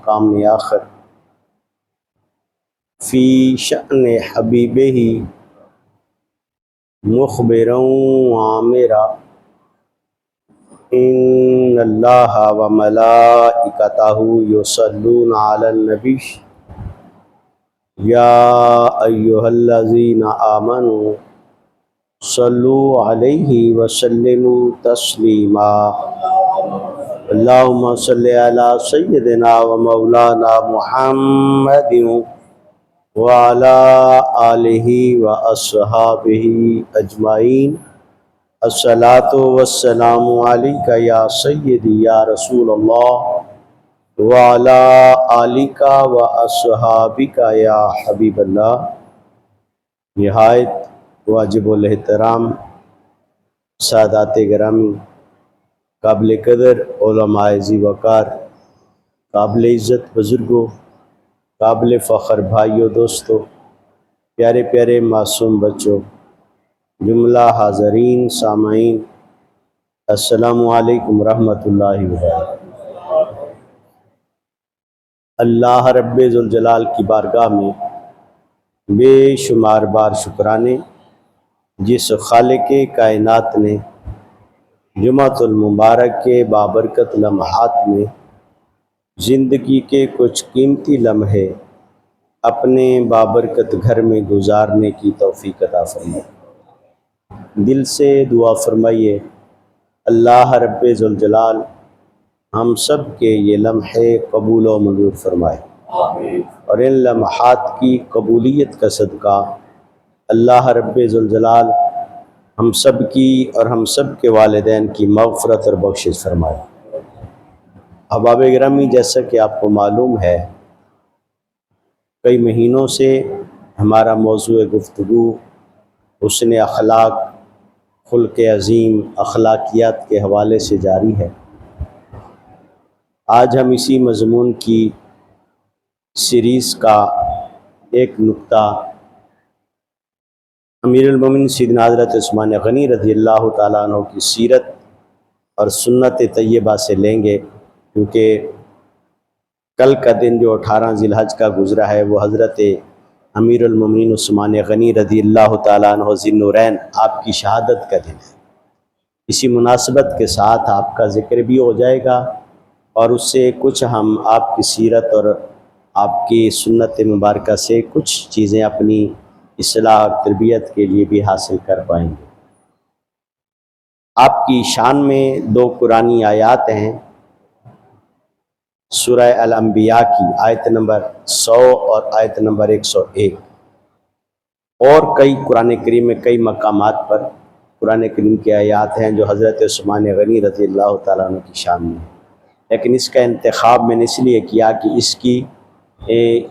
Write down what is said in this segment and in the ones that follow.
مقام آخر فی شأن حبیبہ مخبرا وعامرا ان اللہ وملائکتہ یصلون علی النبی یا ایہا الذین آمنوا صلوا علیہ وسلموا تسلیما اللہم صلی علی سیدنا و مولانا محمد وعلی آلہ و اصحابہ اجمعین الصلاۃ والسلام علیکہ یا سیدی یا رسول اللہ وعلی آلہ و اصحابہ یا حبیب اللہ۔ نہایت واجب الاحترام سادات گرامی، قابل قدر علماء ذی وقار، قابل عزت بزرگوں، قابل فخر بھائیوں، دوستوں، پیارے پیارے معصوم بچوں، جملہ حاضرین سامعین، السلام علیکم ورحمۃ اللہ وبرکاتہ۔ اللہ رب ذوالجلال کی بارگاہ میں بے شمار بار شکرانے، جس خالق کائنات نے جمعۃ المبارک کے بابرکت لمحات میں زندگی کے کچھ قیمتی لمحے اپنے بابرکت گھر میں گزارنے کی توفیق عطا فرمائے۔ دل سے دعا فرمائیے اللہ رب ذوالجلال ہم سب کے یہ لمحے قبول و منظور فرمائے، اور ان لمحات کی قبولیت کا صدقہ اللہ رب ذوالجلال ہم سب کی اور ہم سب کے والدین کی مغفرت اور بخشش فرمائے۔ احباب گرامی، جیسا کہ آپ کو معلوم ہے، کئی مہینوں سے ہمارا موضوع گفتگو حسن اخلاق، خلق عظیم، اخلاقیات کے حوالے سے جاری ہے۔ آج ہم اسی مضمون کی سیریز کا ایک نقطہ امیر المومنین سیدنا حضرت عثمان غنی رضی اللہ تعالیٰ عنہ کی سیرت اور سنت طیبہ سے لیں گے، کیونکہ کل کا دن جو 18 ذی الحج کا گزرا ہے وہ حضرت امیر المومنین عثمان غنی رضی اللہ تعالیٰ عنہ ذی النورین آپ کی شہادت کا دن ہے۔ اسی مناسبت کے ساتھ آپ کا ذکر بھی ہو جائے گا، اور اس سے کچھ ہم آپ کی سیرت اور آپ کی سنت مبارکہ سے کچھ چیزیں اپنی اصلاح اور تربیت کے لیے بھی حاصل کر پائیں گے۔ آپ کی شان میں 2 قرآنی آیات ہیں، سورہ الانبیاء کی آیت نمبر 100 اور آیت نمبر 101، اور کئی قرآن کریم میں کئی مقامات پر قرآن کریم کی آیات ہیں جو حضرت عثمان غنی رضی اللہ تعالیٰ عنہ کی شان میں ہیں، لیکن اس کا انتخاب میں نے اس لیے کیا کہ اس کی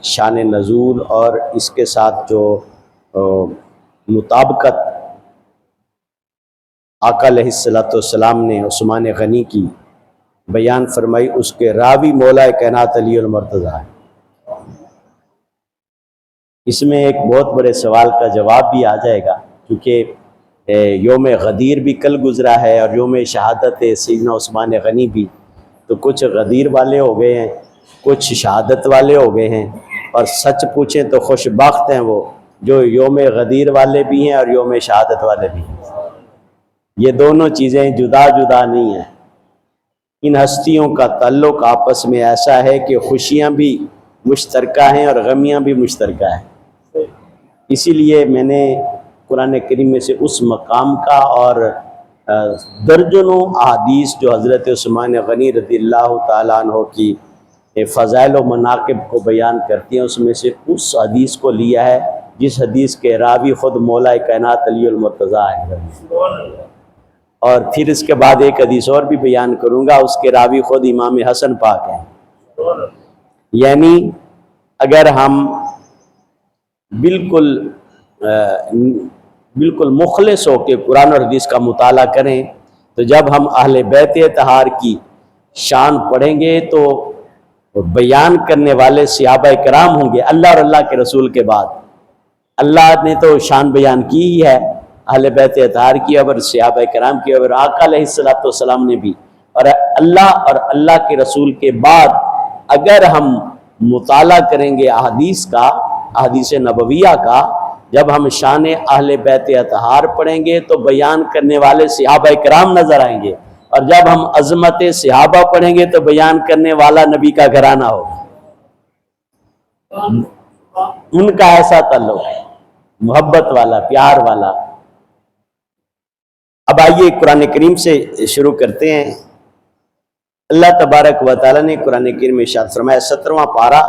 شان نزول اور اس کے ساتھ جو مطابقت آقا علیہ السلام نے عثمان غنی کی بیان فرمائی، اس کے راوی مولا کائنات علی المرتضیٰ ہے۔ اس میں ایک بہت بڑے سوال کا جواب بھی آ جائے گا، کیونکہ یوم غدیر بھی کل گزرا ہے اور یوم شہادت سیدنا عثمان غنی بھی، تو کچھ غدیر والے ہو گئے ہیں، کچھ شہادت والے ہو گئے ہیں، اور سچ پوچھیں تو خوش بخت ہیں وہ جو یوم غدیر والے بھی ہیں اور یوم شہادت والے بھی ہیں۔ یہ دونوں چیزیں جدا جدا نہیں ہیں، ان ہستیوں کا تعلق آپس میں ایسا ہے کہ خوشیاں بھی مشترکہ ہیں اور غمیاں بھی مشترکہ ہیں۔ اسی لیے میں نے قرآن کریم میں سے اس مقام کا اور درجنوں احادیث جو حضرت عثمان غنی رضی اللہ تعالیٰ عنہ کی فضائل و مناقب کو بیان کرتی ہیں، اس میں سے اس حدیث کو لیا ہے جس حدیث کے راوی خود مولا کائنات علی المرتضیٰ ہے، اور پھر اس کے بعد ایک حدیث اور بھی بیان کروں گا، اس کے راوی خود امام حسن پاک ہیں۔ یعنی اگر ہم بالکل مخلص ہو کے قرآن اور حدیث کا مطالعہ کریں، تو جب ہم اہل بیت اطہار کی شان پڑھیں گے تو بیان کرنے والے صحابہ کرام ہوں گے اللہ اور اللہ کے رسول کے بعد۔ اللہ نے تو شان بیان کی ہی ہے اہل بیت اطہار کی، اور صحابہ کرام کی، اور آقا علیہ السلام نے بھی، اور اللہ کے رسول کے بعد اگر ہم مطالعہ کریں گے احادیث کا، احادیث نبویہ کا، جب ہم شان اہل بیت اطہار پڑھیں گے تو بیان کرنے والے صحابہ کرام نظر آئیں گے، اور جب ہم عظمت صحابہ پڑھیں گے تو بیان کرنے والا نبی کا گھرانہ ہوگا، ان کا ایسا تعلق ہے، محبت والا، پیار والا۔ اب آئیے قرآن کریم سے شروع کرتے ہیں۔ اللہ تبارک و تعالیٰ نے قرآن کریم میں ارشاد فرمایا، 17واں پارہ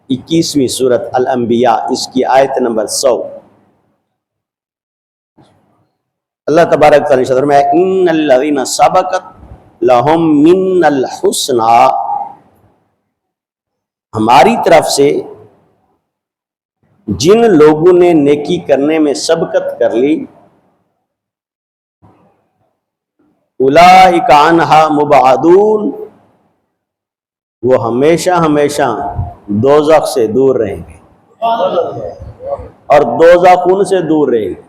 21ویں سورت الانبیاء، اس کی آیت نمبر 100۔ اللہ تبارک و تعالیٰ نے ارشاد فرمایا، ان الذین سبقت لہم من الحسنی، ہماری طرف سے جن لوگوں نے نیکی کرنے میں سبقت کر لی، اولئک عنہا مبعدون، وہ ہمیشہ ہمیشہ دوزخ سے دور رہیں گے، اور دوزخ ان سے دور رہے گی۔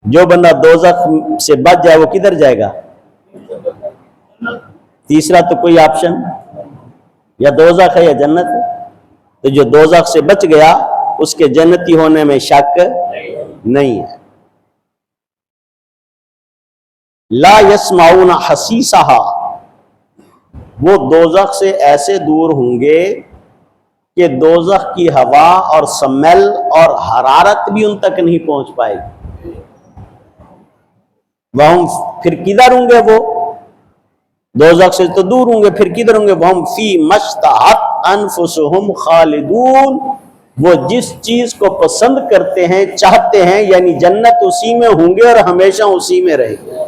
جو بندہ دوزخ سے بچ جائے وہ کدھر جائے گا؟ تیسرا تو کوئی آپشن، یا دوزخ ہے یا جنت ہے، تو جو دوزخ سے بچ گیا اس کے جنتی ہونے میں شک نہیں ہے۔ لا یسمعون حسیسہا، وہ دوزخ سے ایسے دور ہوں گے کہ دوزخ کی ہوا اور سمیل اور حرارت بھی ان تک نہیں پہنچ پائے گی۔ وہم، پھر کدھر ہوں گے وہ؟ دوزخ سے تو دور ہوں گے، پھر کدھر ہوں گے؟ وہم فی مشتہت انفسہم خالدون، وہ جس چیز کو پسند کرتے ہیں، چاہتے ہیں، یعنی جنت، اسی میں ہوں گے اور ہمیشہ اسی میں رہیں گے۔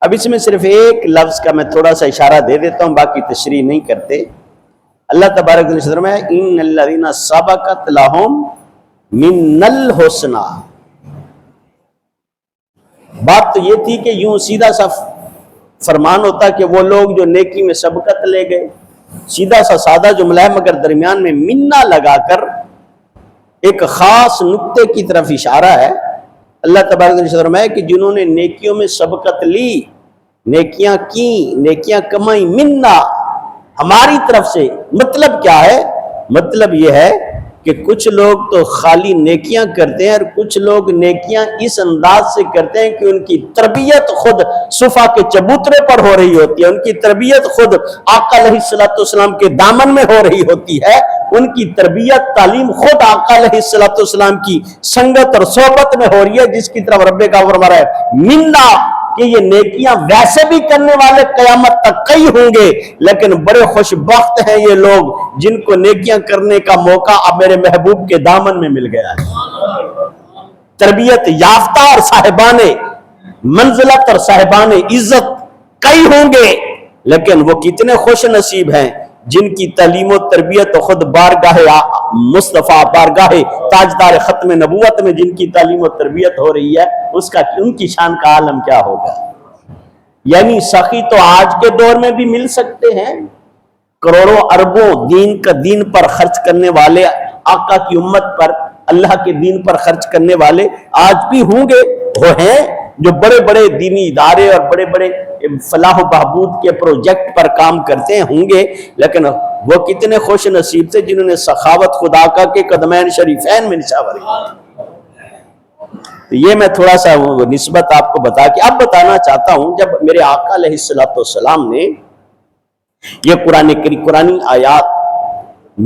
اب اس میں صرف ایک لفظ کا میں تھوڑا سا اشارہ دے دیتا ہوں، باقی تشریح نہیں کرتے۔ اللہ تبارک و تعالیٰ میں ان الذین سبقت لہم من الحسنی، بات تو یہ تھی کہ یوں سیدھا سا فرمان ہوتا کہ وہ لوگ جو نیکی میں سبقت لے گئے، سیدھا سا سادہ جملہ ہے، مگر درمیان میں منا لگا کر ایک خاص نقطے کی طرف اشارہ ہے۔ اللہ تبارک و تعالیٰ میں کہ جنہوں نے نیکیوں میں سبقت لی، نیکیاں کی، نیکیاں کمائی، منا، ہماری طرف سے۔ مطلب کیا ہے؟ مطلب یہ ہے کہ کچھ لوگ تو خالی نیکیاں کرتے ہیں، اور کچھ لوگ نیکیاں اس انداز سے کرتے ہیں کہ ان کی تربیت خود صفا کے چبوترے پر ہو رہی ہوتی ہے، ان کی تربیت خود آقا علیہ السلام کے دامن میں ہو رہی ہوتی ہے، ان کی تربیت، تعلیم خود آقا علیہ السلام کی سنگت اور صحبت میں ہو رہی ہے، جس کی طرف رب کا فرمان ہے منا، کہ یہ نیکیاں ویسے بھی کرنے والے قیامت تک کئی ہوں گے، لیکن بڑے خوش بخت ہیں یہ لوگ جن کو نیکیاں کرنے کا موقع اب میرے محبوب کے دامن میں مل گیا ہے۔ تربیت یافتہ اور صاحبان منزلت اور صاحبان عزت کئی ہوں گے، لیکن وہ کتنے خوش نصیب ہیں جن کی تعلیم و تربیت خود بارگاہ مصطفیٰ، بارگاہ تاجدار ختم نبوت میں جن کی تعلیم و تربیت ہو رہی ہے، اس کا ان کی شان کا عالم کیا ہوگا۔ یعنی سخی تو آج کے دور میں بھی مل سکتے ہیں، کروڑوں اربوں دین پر خرچ کرنے والے، آقا کی امت پر، اللہ کے دین پر خرچ کرنے والے آج بھی ہوں گے، وہ ہیں جو بڑے بڑے دینی ادارے اور بڑے بڑے فلاح و بہبود کے پروجیکٹ پر کام کرتے ہیں، ہوں گے، لیکن وہ کتنے خوش نصیب تھے جنہوں نے سخاوت خدا کا کے قدمین شریفین میں نشاور کی۔ تو یہ میں تھوڑا سا نسبت آپ کو بتا کے اب بتانا چاہتا ہوں، جب میرے آقا علیہ السلام نے یہ قرآنی آیات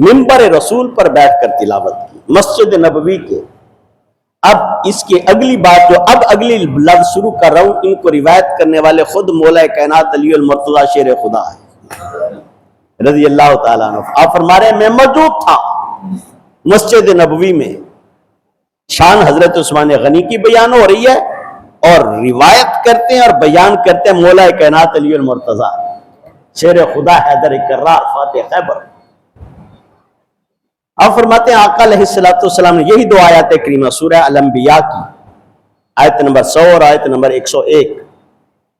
منبر رسول پر بیٹھ کر تلاوت کی، مسجد نبوی کے، اب اس کے اگلی بات جو اب اگلی لفظ شروع کر رہا ہوں، ان کو روایت کرنے والے خود مولا کائنات علی المرتضیٰ شیر خدا ہے رضی اللہ تعالیٰ عنہ۔ آپ فرما رہے ہیں میں موجود تھا مسجد نبوی میں، شان حضرت عثمان غنی کی بیان ہو رہی ہے، اور روایت کرتے ہیں اور بیان کرتے ہیں مولا کائنات علی المرتضیٰ شیر خدا حیدر کرار فاتح خیبر۔ اب فرماتے ہیں آقا علیہ السلام نے یہی دو آیات کریمہ سورہ الانبیاء کی آیت نمبر 100 اور آیت نمبر 101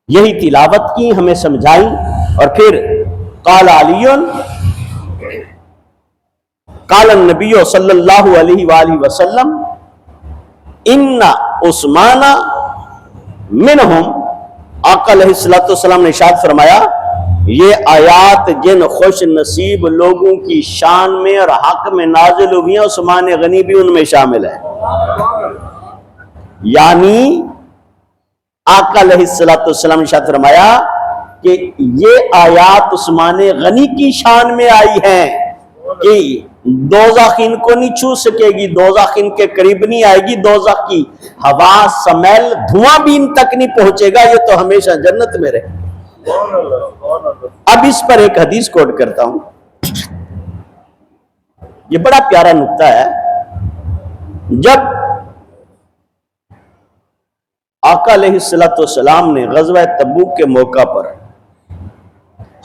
یہی تلاوت کی، ہمیں سمجھائی، اور پھر قال علی، قال النبی صلی اللہ علیہ وآلہ وسلم ان عثمان منہم آقا علیہ الصلوۃ والسلام نے ارشاد فرمایا یہ آیات جن خوش نصیب لوگوں کی شان میں اور حق میں نازل ہوئی ہیں عثمان غنی بھی ان میں شامل ہے۔ یعنی آقا علیہ الصلوۃ والسلام نے ارشاد فرمایا کہ یہ آیات عثمان غنی کی شان میں آئی ہیں کہ دوزخ ان کو نہیں چھو سکے گی، دوزخ ان کے قریب نہیں آئے گی، دوزخ کی ہوا سمیل دھواں بھی ان تک نہیں پہنچے گا، یہ تو ہمیشہ جنت میں رہے۔ اب اس پر ایک حدیث کوٹ کرتا ہوں، یہ بڑا پیارا نکتہ ہے۔ جب آقا علیہ الصلوۃ والسلام نے غزوہ تبوک کے موقع پر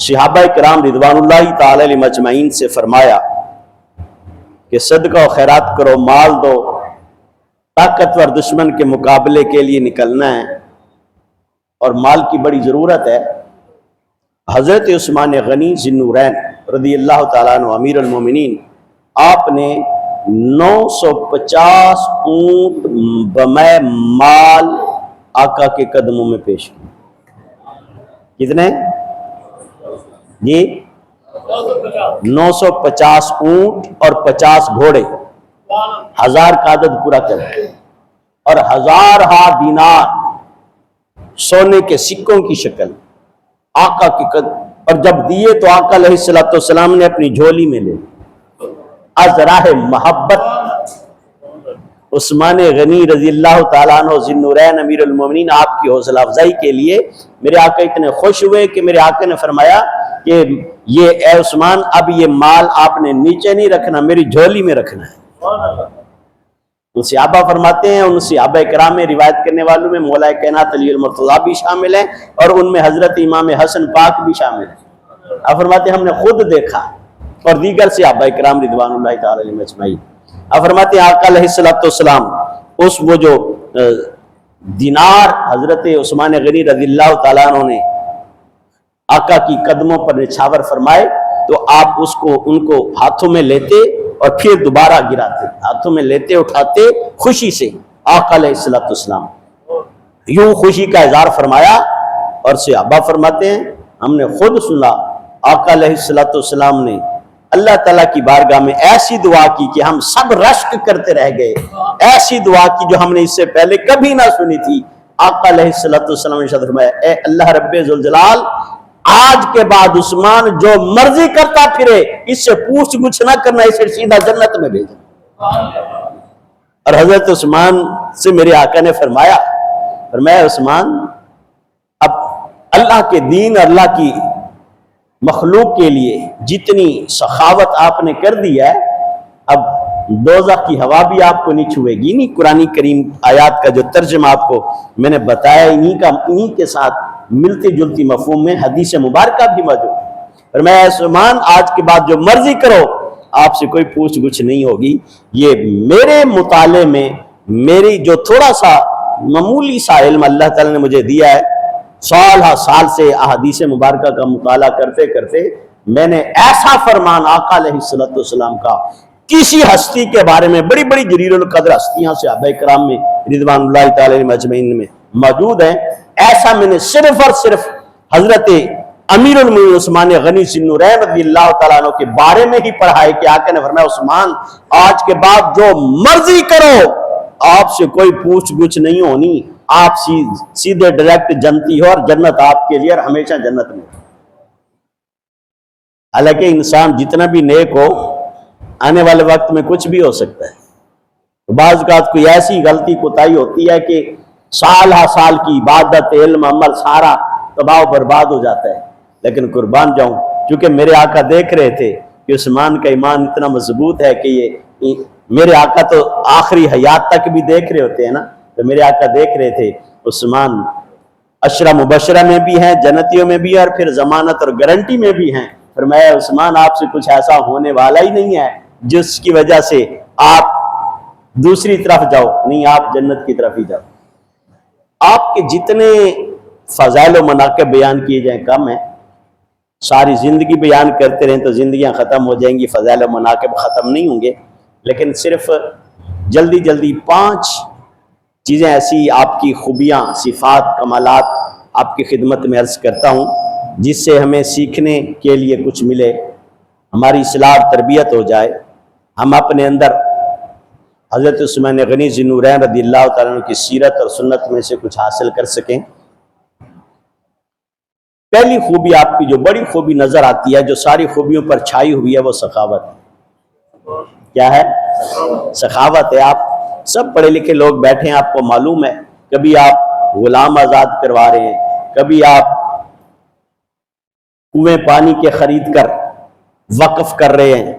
صحابہ کرام رضوان اللہ تعالی علیہم اجمعین سے فرمایا کہ صدقہ و خیرات کرو، مال دو، طاقتور دشمن کے مقابلے کے لیے نکلنا ہے اور مال کی بڑی ضرورت ہے، حضرت عثمان غنی ذی النورین رضی اللہ تعالیٰ عنہ امیر المومنین آپ نے 950 اونٹ بمع مال آقا کے قدموں میں پیش کی۔ کتنے؟ جی 950 اونٹ اور 50 گھوڑے، 1000 کا عدد پورا کر اور 1000 دینار سونے کے سکوں کی شکل آقا کی قدم، اور جب دیے تو آقا علیہ الصلوۃ والسلام نے اپنی جھولی میں لے از راہ محبت عثمان غنی رضی اللہ تعالیٰ عنہ ذی النورین امیر المومنین آپ کی حوصلہ افزائی کے لیے میرے آقا اتنے خوش ہوئے کہ میرے آقا نے فرمایا کہ یہ اے عثمان اب یہ مال آپ نے نیچے نہیں رکھنا، میری جھولی میں رکھنا ہے۔ ان صحابہ فرماتے ہیں، ان صحابہ کرام میں روایت کرنے والوں میں مولا کائنات علی المرتضیٰ بھی شامل ہیں اور ان میں حضرت امام حسن پاک بھی شامل ہیں۔ آپ فرماتے ہیں ہم نے خود دیکھا اور دیگر صحابہ کرام رضوان اللہ تعالی علیہم اجمعین۔ آپ فرماتے ہیں آقا علیہ الصلوۃ والسلام اس وہ جو دینار حضرت عثمان غنی رضی اللہ تعالیٰ عنہ نے آقا کی قدموں پر نچھاور فرمائے تو آپ اس کو ان کو ہاتھوں میں لیتے اور پھر دوبارہ گراتے، ہاتھوں میں لیتے اٹھاتے خوشی سے۔ آقا علیہ الصلوۃ والسلام یوں خوشی کا اظہار فرمایا اور صحابہ فرماتے ہیں ہم نے خود سنا آقا علیہ الصلوۃ والسلام نے اللہ تعالیٰ کی بارگاہ میں ایسی دعا کی کہ ہم سب رشک کرتے رہ گئے، ایسی دعا کی جو ہم نے اس سے پہلے کبھی نہ سنی تھی۔ آقا علیہ الصلوۃ والسلام نے ارشاد فرمایا اے اللہ رب ذوالجلال آج کے بعد عثمان جو مرضی کرتا پھرے، اس سے پوچھ گچھ نہ کرنا، اسے سیدھا جنت میں بھیجنا۔ اور حضرت عثمان سے میرے آقا نے فرمایا عثمان اب اللہ کے دین اور اللہ کی مخلوق کے لیے جتنی سخاوت آپ نے کر دی ہے، اب دوزخ کی ہوا بھی آپ کو نہیں چھوئے گی۔ نہیں قرآن کریم آیات کا جو ترجمہ آپ کو میں نے بتایا انہی کے ساتھ ملتی جلتی مفہوم میں حدیث مبارکہ بھی موجود ہے۔ اور میں عثمان آج کے بعد جو مرضی کرو، آپ سے کوئی پوچھ گچھ نہیں ہوگی۔ یہ میرے مطالعے میں میری جو تھوڑا سا معمولی سا علم اللہ تعالیٰ نے مجھے دیا ہے، سال سے احادیث مبارکہ کا مطالعہ کرتے کرتے میں نے ایسا فرمان آقا علیہ الصلوۃ والسلام کا کسی ہستی کے بارے میں، بڑی بڑی جلیل القدر ہستیاں صحابہ کرام میں رضوان اللہ تعالی علیہم اجمعین میں موجود ہیں، ایسا میں نے صرف اور صرف حضرت امیر المومنین عثمان غنی ذی النورین رضی اللہ تعالیٰ عنہ کے بارے میں ہی پڑھا ہے کہ آقا نے فرمایا عثمان آج کے بعد جو مرضی کرو، آپ سے کوئی پوچھ گچھ نہیں ہونی، آپ سیدھے ڈائریکٹ جنتی ہو اور جنت آپ کے لیے اور ہمیشہ جنت میں۔ حالانکہ انسان جتنا بھی نیک ہو، آنے والے وقت میں کچھ بھی ہو سکتا ہے۔ بعض اوقات کوئی ایسی غلطی کوتاہی ہوتی ہے کہ سال ہا سال کی عبادت علم عمل سارا تباہ و برباد ہو جاتا ہے۔ لیکن قربان جاؤں، چونکہ میرے آقا دیکھ رہے تھے کہ عثمان کا ایمان اتنا مضبوط ہے کہ یہ میرے آقا تو آخری حیات تک بھی دیکھ رہے ہوتے ہیں نا، تو میرے آقا دیکھ رہے تھے عثمان عشرہ مبشرہ میں بھی ہیں، جنتیوں میں بھی ہیں، اور پھر ضمانت اور گارنٹی میں بھی ہیں۔ فرمایا عثمان آپ سے کچھ ایسا ہونے والا ہی نہیں ہے جس کی وجہ سے آپ دوسری طرف جاؤ، نہیں آپ جنت کی طرف ہی جاؤ۔ آپ کے جتنے فضائل و مناقب بیان کیے جائیں کم ہیں، ساری زندگی بیان کرتے رہیں تو زندگیاں ختم ہو جائیں گی، فضائل و مناقب ختم نہیں ہوں گے، لیکن صرف جلدی 5 چیزیں ایسی آپ کی خوبیاں صفات کمالات آپ کی خدمت میں عرض کرتا ہوں، جس سے ہمیں سیکھنے کے لیے کچھ ملے، ہماری اصلاح تربیت ہو جائے، ہم اپنے اندر حضرت عثمان غنی ذی النورین رضی اللہ تعالیٰ عنہ کی سیرت اور سنت میں سے کچھ حاصل کر سکیں۔ پہلی خوبی آپ کی جو بڑی خوبی نظر آتی ہے، جو ساری خوبیوں پر چھائی ہوئی ہے، وہ سخاوت۔ کیا ہے؟ سخاوت ہے۔ آپ سب پڑھے لکھے لوگ بیٹھے ہیں، آپ کو معلوم ہے، کبھی آپ غلام آزاد کروا رہے ہیں، کبھی آپ کنویں پانی کے خرید کر وقف کر رہے ہیں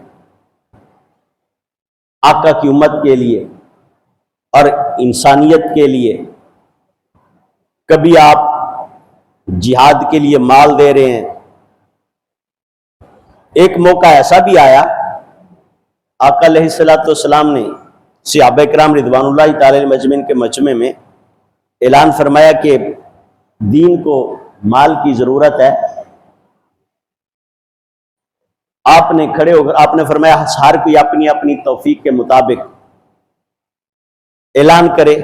آقا کی امت کے لیے اور انسانیت کے لیے، کبھی آپ جہاد کے لیے مال دے رہے ہیں۔ ایک موقع ایسا بھی آیا، آقا علیہ السلام نے صحابہ کرام رضوان اللہ تعالی مجمعین کے مجمع میں اعلان فرمایا کہ دین کو مال کی ضرورت ہے۔ آپ نے کھڑے ہو کر آپ نے فرمایا ہر کوئی اپنی اپنی توفیق کے مطابق اعلان کرے۔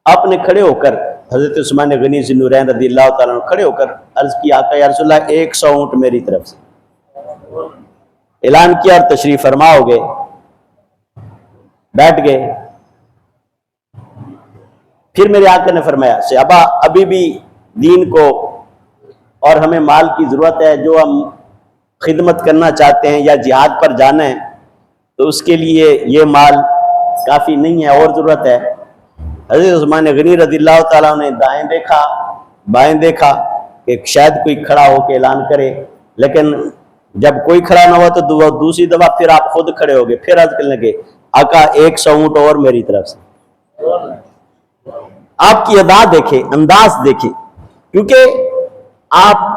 آپ نے کھڑے ہو کر حضرت عثمان غنی ذی النورین رضی اللہ تعالیٰ عنہ کھڑے ہو کر عرض کی، آقا یا رسول اللہ 100 اونٹ میری طرف سے، اعلان کیا اور تشریف فرما ہو گئے، بیٹھ گئے۔ پھر میرے آقا نے فرمایا صحابہ ابھی بھی دین کو اور ہمیں مال کی ضرورت ہے، جو ہم خدمت کرنا چاہتے ہیں یا جہاد پر جانا ہے تو اس کے لیے یہ مال کافی نہیں ہے، اور ضرورت ہے۔ حضرت عثمان غنی رضی اللہ تعالیٰ نے دائیں دیکھا بائیں دیکھا کہ شاید کوئی کھڑا ہو کے اعلان کرے، لیکن جب کوئی کھڑا نہ ہوا تو دوسری دفعہ پھر آپ خود کھڑے ہو گئے، پھر عرض کرنے لگے آقا 100 اونٹ اور میری طرف سے۔ آپ کی ادا دیکھے، انداز دیکھے، کیونکہ آپ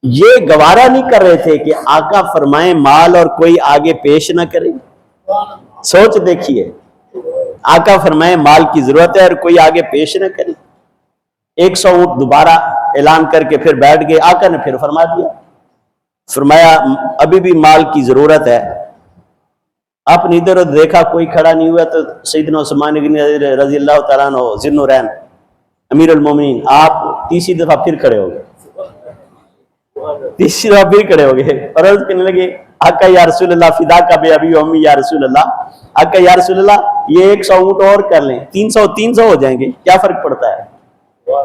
یہ گوارا نہیں کر رہے تھے کہ آقا فرمائیں مال اور کوئی آگے پیش نہ کرے۔ سوچ دیکھیے، آقا فرمائیں مال کی ضرورت ہے اور کوئی آگے پیش نہ کرے۔ 100 اونٹ دوبارہ اعلان کر کے پھر بیٹھ گئے۔ آقا نے پھر فرما دیا، فرمایا ابھی بھی مال کی ضرورت ہے۔ آپ نے ادھر ادھر دیکھا کوئی کھڑا نہیں ہوا تو سیدنا عثمان غنی رضی اللہ تعالیٰ عنہ ذی النورین امیر المومنین آپ تیسری دفعہ پھر کھڑے ہو گئے، تیسری دفعہ پھر کھڑے ہو گئے اور عرض کرنے لگے آقا یا رسول اللہ فدا کا بے ابی و امی یا رسول اللہ، آقا یا رسول اللہ یہ 100 اونٹ اور کر لیں، 300 ہو جائیں گے، کیا فرق پڑتا ہے؟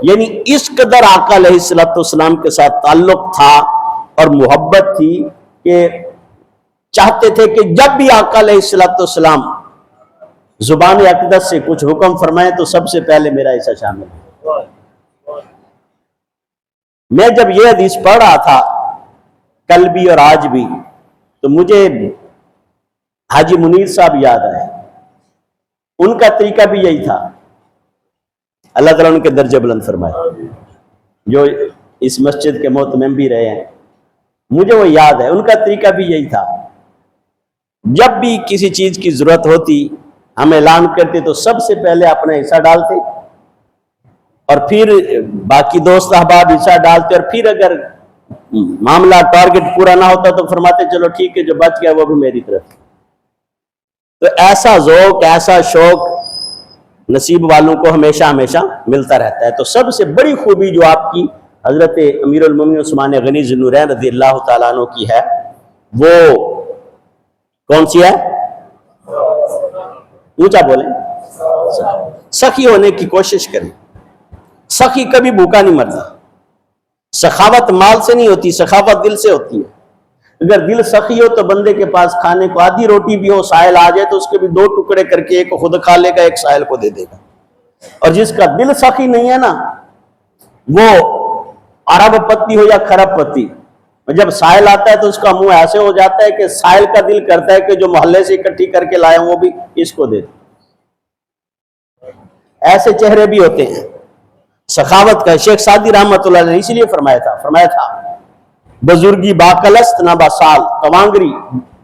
یعنی اس قدر آقا علیہ السلام کے ساتھ تعلق تھا اور محبت تھی کہ چاہتے تھے کہ جب بھی آقا علیہ السلام زبان اقدس سے کچھ حکم فرمائیں تو سب سے پہلے میرا حصہ شامل ہے۔ میں جب یہ حدیث پڑھ رہا تھا کل بھی اور آج بھی تو مجھے حاجی منیر صاحب یاد آئے، ان کا طریقہ بھی یہی تھا، اللہ تعالیٰ ان کے درجے بلند فرمائے، جو اس مسجد کے محتمم بھی رہے ہیں، مجھے وہ یاد ہے، ان کا طریقہ بھی یہی تھا۔ جب بھی کسی چیز کی ضرورت ہوتی ہم اعلان کرتے تو سب سے پہلے اپنا حصہ ڈالتے اور پھر باقی دوست احباب حصہ ڈالتے، اور پھر اگر معاملہ ٹارگٹ پورا نہ ہوتا تو فرماتے چلو ٹھیک ہے جو بچ گیا وہ بھی میری طرف۔ تو ایسا ذوق، ایسا شوق نصیب والوں کو ہمیشہ ہمیشہ ملتا رہتا ہے۔ تو سب سے بڑی خوبی جو آپ کی حضرت امیر المومنین عثمان غنی ذی النورین رضی اللہ تعالیٰ عنہ کی ہے وہ کون سی ہے؟ اونچا بولیں، سخی ہونے کی کوشش کریں۔ سخی کبھی بھوکا نہیں مرتا، سخاوت مال سے نہیں ہوتی، سخاوت دل سے ہوتی ہے۔ اگر دل سخی ہو تو بندے کے پاس کھانے کو آدھی روٹی بھی ہو، سائل آ جائے تو اس کے بھی 2 ٹکڑے کر کے ایک خود کھا لے گا، ایک سائل کو دے دے گا۔ اور جس کا دل سخی نہیں ہے نا، وہ عرب پتی ہو یا خرب پتی، جب سائل آتا ہے تو اس کا منہ ایسے ہو جاتا ہے کہ سائل کا دل کرتا ہے کہ جو محلے سے اکٹھی کر کے لائے وہ بھی اس کو دے دے۔ ایسے چہرے بھی ہوتے ہیں سخاوت کا۔ شیخ سعدی رحمۃ اللہ نے اس لیے فرمایا تھا بزرگی باقلست نہ بسال، توانگری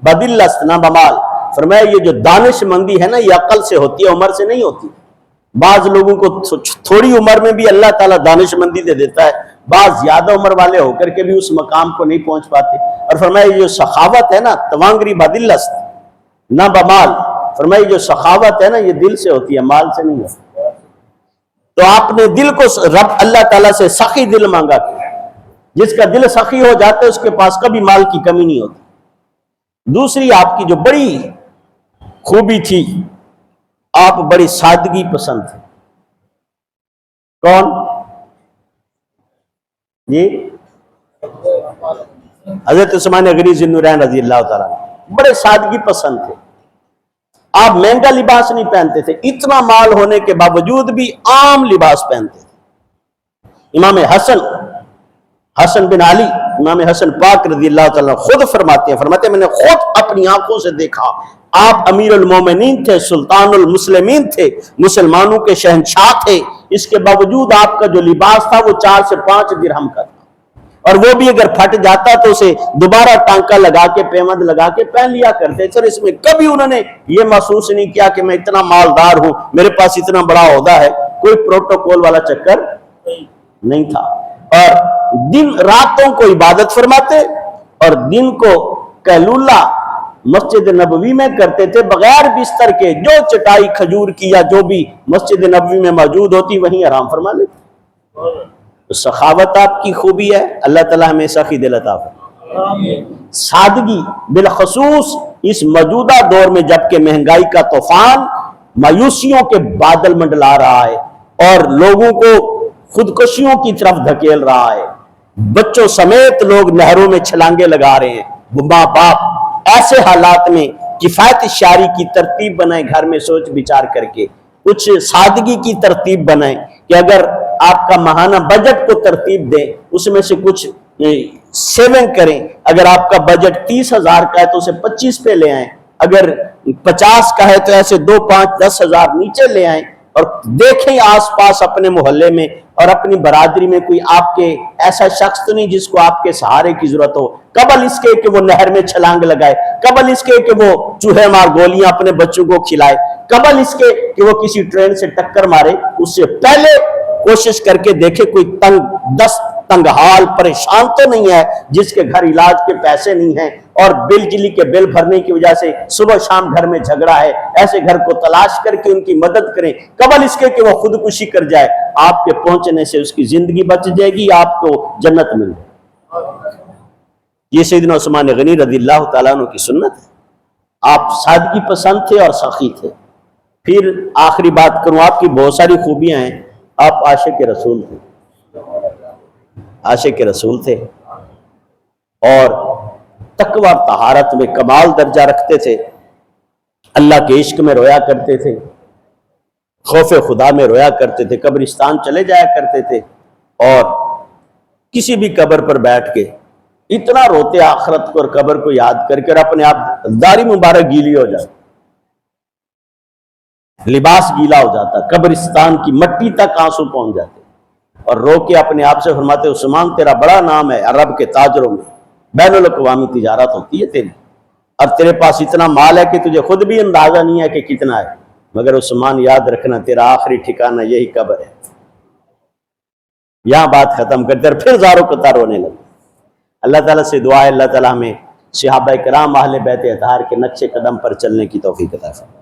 بدلست نہ بمال۔ فرمایا یہ جو دانش مندی ہے نا یہ عقل سے ہوتی ہے، عمر سے نہیں ہوتی۔ بعض لوگوں کو تھوڑی عمر میں بھی اللہ تعالیٰ دانش مندی دے دیتا ہے، بعض زیادہ عمر والے ہو کر کے بھی اس مقام کو نہیں پہنچ پاتے۔ اور فرمایا یہ جو سخاوت ہے نا توانگری بدلست نہ بمال، فرمایا جو سخاوت ہے نا یہ دل سے ہوتی ہے، مال سے نہیں ہوتی۔ تو آپ نے دل کو رب اللہ تعالیٰ سے سخی دل مانگا، جس کا دل سخی ہو جاتا ہے اس کے پاس کبھی مال کی کمی نہیں ہوتی۔ دوسری آپ کی جو بڑی خوبی تھی، آپ بڑی سادگی پسند تھے۔ کون جی؟ حضرت عثمان غنی ذی النورین رضی اللہ تعالیٰ بڑے سادگی پسند تھے۔ آپ مہنگا لباس نہیں پہنتے تھے، اتنا مال ہونے کے باوجود بھی عام لباس پہنتے تھے۔ امام حسن بن علی، امام حسن پاک رضی اللہ تعالیٰ خود فرماتے ہیں میں نے خود اپنی آنکھوں سے دیکھا، آپ امیر المومنین تھے، سلطان المسلمین تھے، مسلمانوں کے شہنشاہ تھے، اس کے باوجود آپ کا جو لباس تھا وہ 4 سے 5 درہم کا تھا، اور وہ بھی اگر پھٹ جاتا تو اسے دوبارہ ٹانکا لگا کے پیمند لگا کے پہن لیا کرتے۔ سر اس میں کبھی انہوں نے یہ محسوس نہیں کیا کہ میں اتنا مالدار ہوں، میرے پاس اتنا بڑا عہدہ ہے، کوئی پروٹوکول والا چکر نہیں تھا۔ اور دن راتوں کو عبادت فرماتے اور دن کو قیلولہ مسجد نبوی میں کرتے تھے، بغیر بستر کے جو چٹائی کھجور کی یا جو بھی مسجد نبوی میں موجود ہوتی وہیں آرام فرما لیتے۔ سخاوت آپ کی خوبی ہے، اللہ تعالیٰ ہمیں سخی دل عطا فرمائے۔ سادگی، بالخصوص اس موجودہ دور میں جبکہ مہنگائی کا طوفان مایوسیوں کے بادل منڈلا رہا ہے اور لوگوں کو خودکشیوں کی طرف دھکیل رہا ہے، بچوں سمیت لوگ نہروں میں چھلانگے لگا رہے ہیں، ماں باپ ایسے حالات میں کفایت شعری کی ترتیب بنائیں، گھر میں سوچ بچار کر کے کچھ سادگی کی ترتیب بنائیں کہ اگر آپ کا ماہانہ بجٹ کو ترتیب دیں، اس میں سے کچھ سیونگ کریں۔ اگر آپ کا بجٹ 30,000 کا ہے تو اسے 25 پہ لے آئیں، اگر 50 کا ہے تو ایسے 2, 5, 10,000 نیچے لے آئیں، اور دیکھیں آس پاس اپنے محلے میں اور اپنی برادری میں کوئی آپ کے ایسا شخص تو نہیں جس کو آپ کے سہارے کی ضرورت ہو، قبل اس کے کہ وہ نہر میں چھلانگ لگائے، قبل اس کے کہ وہ چوہے مار گولیاں اپنے بچوں کو کھلائے، قبل اس کے کہ وہ کسی ٹرین سے ٹکر مارے، اس سے پہلے کوشش کر کے دیکھے کوئی تنگ حال پریشان تو نہیں ہے جس کے گھر علاج کے پیسے نہیں ہیں اور بجلی کے بل بھرنے کی وجہ سے صبح شام گھر میں جھگڑا ہے، ایسے گھر کو تلاش کر کے ان کی مدد کریں، قبل اس کے کہ وہ خودکشی کر جائے۔ آپ کے پہنچنے سے اس کی زندگی بچ جائے گی، آپ کو جنت مل جائے گی۔ یہ سیدنا عثمان غنی رضی اللہ تعالیٰ عنہ کی سنت ہے۔ آپ سادگی پسند تھے اور سخی تھے۔ پھر آخری بات کروں، آپ کی بہت ساری خوبیاں ہیں، آپ عاشق رسول تھے، عاشق رسول تھے اور تقوی اور طہارت میں کمال درجہ رکھتے تھے، اللہ کے عشق میں رویا کرتے تھے، خوف خدا میں رویا کرتے تھے، قبرستان چلے جایا کرتے تھے اور کسی بھی قبر پر بیٹھ کے اتنا روتے آخرت کو اور قبر کو یاد کر کے، اور اپنے آپ داڑھی مبارک گیلی ہو جاتی، لباس گیلا ہو جاتا، قبرستان کی مٹی تک آنسو پہنچ جاتے اور رو کے اپنے آپ سے فرماتے عثمان تیرا بڑا نام ہے عرب کے تاجروں میں، بین الاقوامی تجارت ہوتی ہے تیری، اور تیرے پاس اتنا مال ہے کہ تجھے خود بھی اندازہ نہیں ہے کہ کتنا ہے، مگر عثمان یاد رکھنا تیرا آخری ٹھکانہ یہی قبر ہے۔ یہاں بات ختم کرتے اور پھر زاروں قطار رونے لگے۔ اللہ تعالیٰ سے دعا ہے اللہ تعالیٰ ہمیں صحابہ کرام اہل بیت اطہار کے نقش قدم پر چلنے کی توفیق عطا فرمائے۔